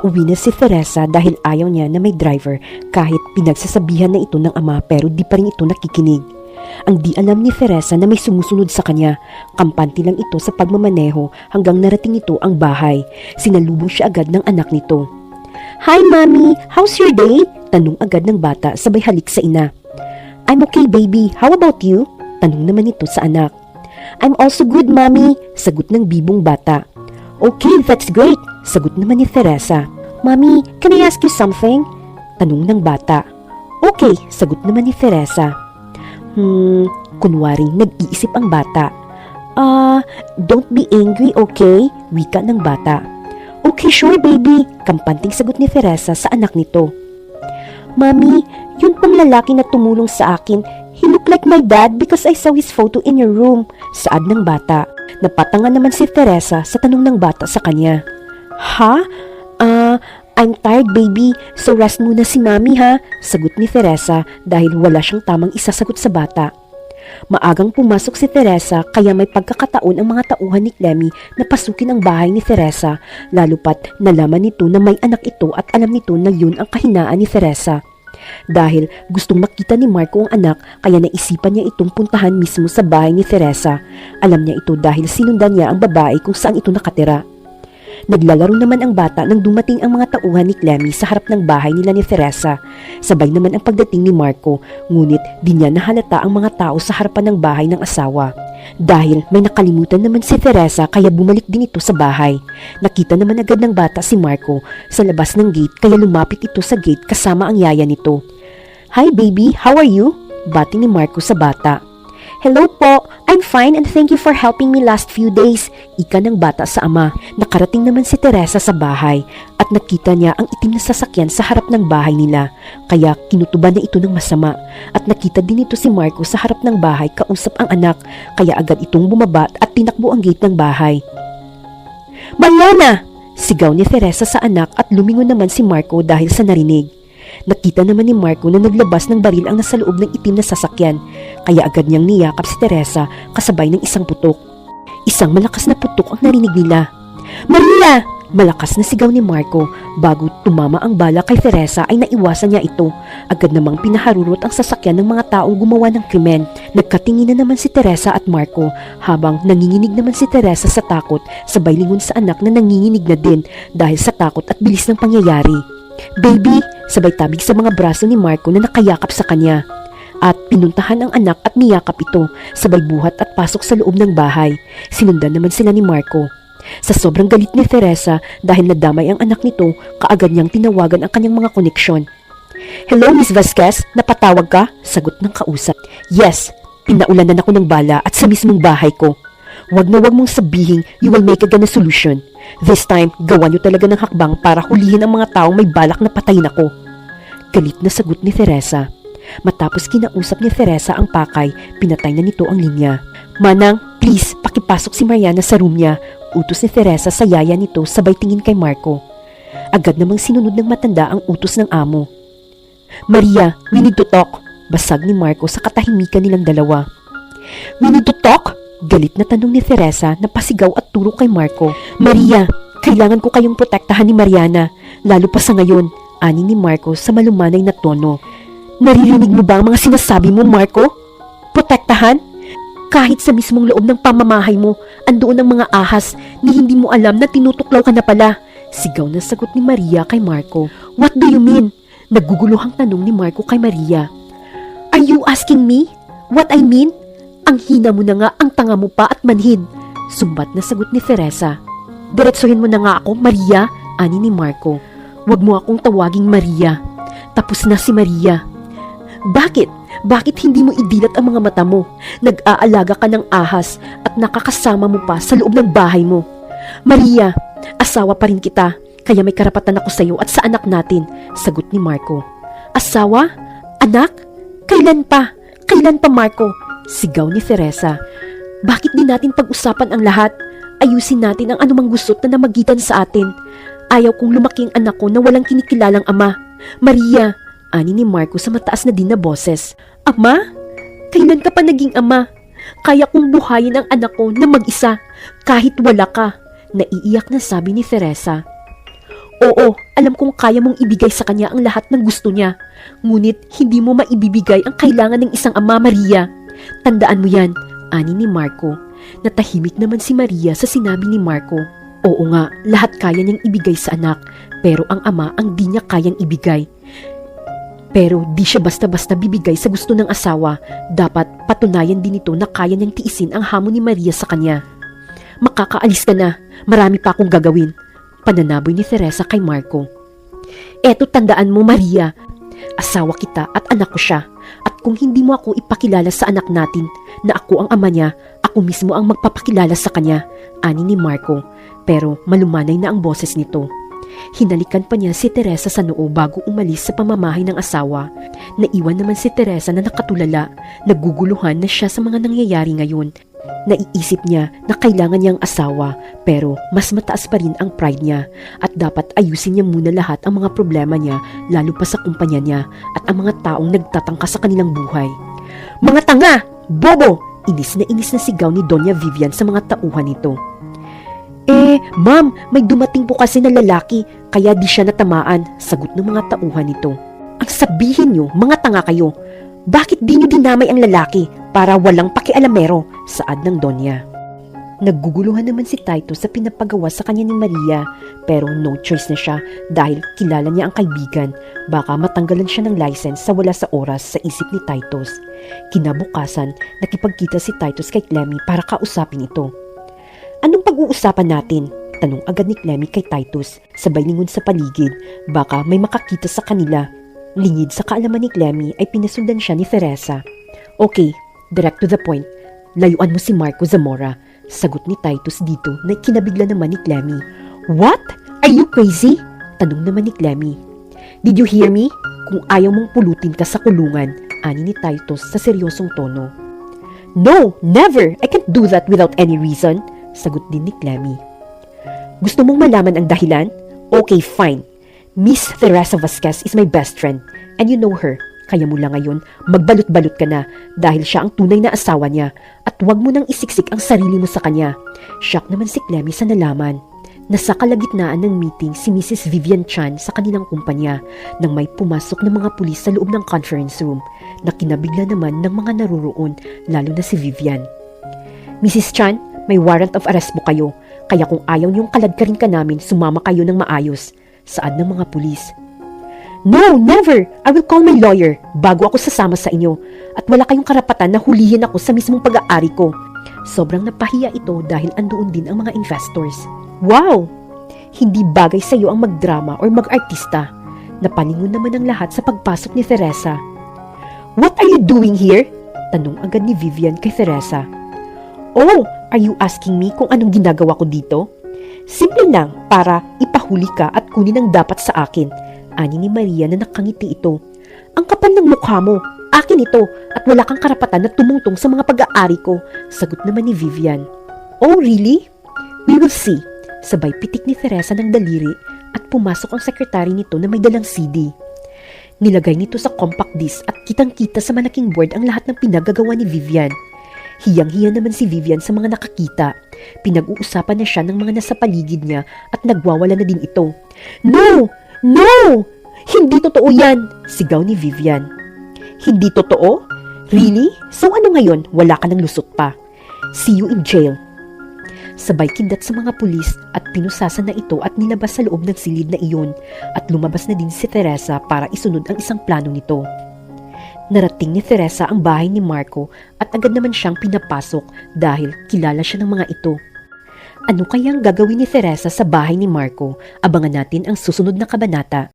Pauwi na si Teresa dahil ayaw niya na may driver kahit pinagsasabihan na ito ng ama pero di pa rin ito nakikinig. Ang di alam ni Teresa na may sumusunod sa kanya. Kampante lang ito sa pagmamaneho hanggang narating ito ang bahay. Sinalubong siya agad ng anak nito. "Hi mommy, how's your day?" Tanong agad ng bata sabay halik sa ina. "I'm okay baby, how about you?" Tanong naman ito sa anak. "I'm also good mommy," sagot ng bibong bata. "Okay, that's great," sagot naman ni Teresa. "Mommy, can I ask you something?" Tanong ng bata. "Okay," sagot naman ni Teresa. Kunwaring nag-iisip ang bata. Don't be angry, okay?" Wika ng bata. "Okay, sure baby," kampanting sagot ni Teresa sa anak nito. "Mommy, yun pang lalaki na tumulong sa akin. He looked like my dad because I saw his photo in your room," saad ng bata. Napatanga naman si Teresa sa tanong ng bata sa kanya. "Ha? I'm tired baby, so rest muna si mommy ha," sagot ni Teresa dahil wala siyang tamang isasagot sa bata. Maagang pumasok si Teresa kaya may pagkakataon ang mga tauhan ni Clemmy na pasukin ang bahay ni Teresa, lalo pat nalaman nito na may anak ito at alam nito na yun ang kahinaan ni Teresa. Dahil gustong makita ni Marco ang anak kaya naisipan niya itong puntahan mismo sa bahay ni Teresa. Alam niya ito dahil sinundan niya ang babae kung saan ito nakatira. Naglalaro naman ang bata nang dumating ang mga tauhan ni Clemmy sa harap ng bahay nila ni Teresa. Sabay naman ang pagdating ni Marco, ngunit di niya nahalata ang mga tao sa harapan ng bahay ng asawa. Dahil may nakalimutan naman si Teresa kaya bumalik din ito sa bahay. Nakita naman agad ng bata si Marco sa labas ng gate kaya lumapit ito sa gate kasama ang yaya nito. "Hi baby, how are you?" Bati ni Marco sa bata. "Hello po, I'm fine and thank you for helping me last few days," ika ng bata sa ama. Nakarating naman si Teresa sa bahay at nakita niya ang itim na sasakyan sa harap ng bahay nila. Kaya kinutuban na ito ng masama at nakita din ito si Marco sa harap ng bahay kausap ang anak kaya agad itong bumaba at tinakbo ang gate ng bahay. "Mariana!" Sigaw ni Teresa sa anak at lumingon naman si Marco dahil sa narinig. Nakita naman ni Marco na naglabas ng baril ang nasa loob ng itim na sasakyan, kaya agad niyang niyakap si Teresa kasabay ng isang putok. Isang malakas na putok ang narinig nila. "Maria!" Malakas na sigaw ni Marco. Bago tumama ang bala kay Teresa ay naiwasan niya ito. Agad namang pinaharurot ang sasakyan ng mga taong gumawa ng krimen. Nagkatingin na naman si Teresa at Marco habang nanginginig naman si Teresa sa takot sabay lingon sa anak na nanginginig na din dahil sa takot at bilis ng pangyayari. "Baby!" Sabay tabig sa mga braso ni Marco na nakayakap sa kanya. At pinuntahan ang anak at niyakap ito, sabay buhat at pasok sa loob ng bahay. Sinundan naman sila ni Marco. Sa sobrang galit ni Teresa dahil nadamay ang anak nito, kaagad niyang tinawagan ang kanyang mga koneksyon. "Hello Miss Vasquez, napatawag ka?" Sagot ng kausap. "Yes, pinaulanan ako ng bala at sa mismong bahay ko. Wag na wag mong sabihin you will make a solution. This time, gawa niyo talaga ng hakbang para hulihin ang mga taong may balak na patayin ako." Galit na sagot ni Teresa. Matapos kinausap ni Teresa ang pakay, pinatay na nito ang linya. "Manang, please, pakipasok si Mariana sa room niya," utos ni Teresa sa yaya nito sabay tingin kay Marco. Agad namang sinunod ng matanda ang utos ng amo. "Maria, we need to talk," basag ni Marco sa katahimikan nilang dalawa. "We need to talk?" Galit na tanong ni Teresa na pasigaw at turo kay Marco. "Maria, kailangan ko kayong protektahan ni Mariana, lalo pa sa ngayon," ani ni Marco sa malumanay na tono. "Naririnig mo ba ang mga sinasabi mo, Marco? Protektahan? Kahit sa mismong loob ng pamamahay mo, andoon ang mga ahas ni hindi mo alam na tinutuklaw ka na pala." Sigaw na sagot ni Maria kay Marco. "What do you mean?" Naguguluhang tanong ni Marco kay Maria. "Are you asking me what I mean? Ang hina mo na nga, ang tanga mo pa at manhid," sumbat na sagot ni Teresa. "Diretsuhin mo na nga ako, Maria," ani ni Marco. "Wag mo akong tawaging Maria. Tapos na si Maria." "Bakit? Bakit hindi mo idilat ang mga mata mo? Nag-aalaga ka ng ahas at nakakasama mo pa sa loob ng bahay mo. Maria, asawa pa rin kita, kaya may karapatan ako sa iyo at sa anak natin," sagot ni Marco. "Asawa? Anak? Kailan pa? Kailan pa, Marco?" Sigaw ni Teresa. "Bakit di natin pag-usapan ang lahat? Ayusin natin ang anumang gusot na namagitan sa atin. Ayaw kong lumaki ang anak ko na walang kinikilalang ama. Maria," ani ni Marco sa mataas na din na boses. "Ama? Kailan ka pa naging ama? Kaya kong buhayin ang anak ko na mag-isa kahit wala ka," naiiyak na sabi ni Teresa. Oo, alam kong kaya mong ibigay sa kanya ang lahat ng gusto niya. Ngunit hindi mo maibibigay ang kailangan ng isang ama, Maria. Tandaan mo yan, ani ni Marco. Natahimik naman si Maria sa sinabi ni Marco. Oo nga, lahat kaya niyang ibigay sa anak, pero ang ama ang di niya kayang ibigay. Pero di siya basta-basta bibigay sa gusto ng asawa. Dapat patunayan din ito na kaya niyang tiisin ang hamon ni Maria sa kanya. Makakaalis ka na, marami pa akong gagawin. Pananaboy ni Teresa kay Marco. Eto, tandaan mo, Maria, asawa kita at anak ko siya. At kung hindi mo ako ipakilala sa anak natin na ako ang ama niya, ako mismo ang magpapakilala sa kanya, ani ni Marco. Pero malumanay na ang boses nito. Hinalikan pa niya si Teresa sa noo bago umalis sa pamamahay ng asawa. Naiwan naman si Teresa na nakatulala, naguguluhan na siya sa mga nangyayari ngayon. Naiisip niya na kailangan niyang asawa, pero mas mataas pa rin ang pride niya at dapat ayusin niya muna lahat ang mga problema niya, lalo pa sa kumpanya niya at ang mga taong nagtatangka sa kanilang buhay. Mga tanga! Bobo! Inis na sigaw ni Doña Vivian sa mga tauhan nito. Ma'am, may dumating po kasi na lalaki, kaya di siya natamaan, sagot ng mga tauhan nito. Ang sabihin niyo, mga tanga kayo, bakit di niyo dinamay ang lalaki para walang pakialamero, saad ng Donya. Nagguguluhan naman si Titus sa pinapagawa sa kanya ni Maria, pero no choice na siya dahil kilala niya ang kaibigan. Baka matanggalan siya ng license sa wala sa oras sa isip ni Titus. Kinabukasan, nakipagkita si Titus kay Clemmy para kausapin ito. Anong pag-uusapan natin? Tanong agad ni Clemmy kay Titus, sabay lingon sa paligid, baka may makakita sa kanila. Lingid sa kaalaman ni Clemmy ay pinasundan siya ni Teresa. Okay, direct to the point. Layuan mo si Marco Zamora, sagot ni Titus dito na kinabigla naman ni Clemmy. What? Are you crazy? Tanong naman ni Clemmy. Did you hear me? Kung ayaw mong pulutin ka sa kulungan, ani ni Titus sa seryosong tono. No, never! I can't do that without any reason, sagot din ni Clemmy. Gusto mong malaman ang dahilan? Okay, fine. Miss Teresa Vasquez is my best friend and you know her. Kaya mula ngayon, magbalot-balot ka na dahil siya ang tunay na asawa niya at huwag mo nang isiksik ang sarili mo sa kanya. Shock naman si Clemmy sa nalaman. Nasa kalagitnaan ng meeting si Mrs. Vivian Chan sa kanilang kumpanya nang may pumasok ng mga pulis sa loob ng conference room na kinabigla naman ng mga naruroon lalo na si Vivian. Mrs. Chan, may warrant of arrest po kayo kaya kung ayaw niyong kaladkarin ka namin, sumama kayo ng maayos, saad ng mga pulis. No, never! I will call my lawyer bago ako sasama sa inyo at wala kayong karapatan na hulihin ako sa mismong pag-aari ko. Sobrang napahiya ito dahil andoon din ang mga investors. Wow! Hindi bagay sa iyo ang magdrama or mag-artista. Napalingon naman ang lahat sa pagpasok ni Teresa. What are you doing here? Tanong agad ni Vivian kay Teresa. Oh, are you asking me kung anong ginagawa ko dito? Simple lang para ipahuli ka at kunin ang dapat sa akin, ani ni Maria na nakangiti ito. Ang kapal ng mukha mo, akin ito at wala kang karapatan na tumungtong sa mga pag-aari ko, sagot naman ni Vivian. Oh really? We will see. Sabay pitik ni Teresa ng daliri at pumasok ang sekretary nito na may dalang CD. Nilagay nito sa compact disc at kitang-kita sa malaking board ang lahat ng pinagagawa ni Vivian. Hiyang-hiya naman si Vivian sa mga nakakita. Pinag-uusapan na siya ng mga nasa paligid niya at nagwawala na din ito. No! No! Hindi totoo yan! Sigaw ni Vivian. Hindi totoo? Really? So ano ngayon? Wala ka ng lusot pa. See you in jail. Sabay kindat sa mga pulis at pinusasan na ito at nilabas sa loob ng silid na iyon at lumabas na din si Teresa para isunod ang isang plano nito. Narating ni Teresa ang bahay ni Marco at agad naman siyang pinapasok dahil kilala siya ng mga ito. Ano kayang gagawin ni Teresa sa bahay ni Marco? Abangan natin ang susunod na kabanata.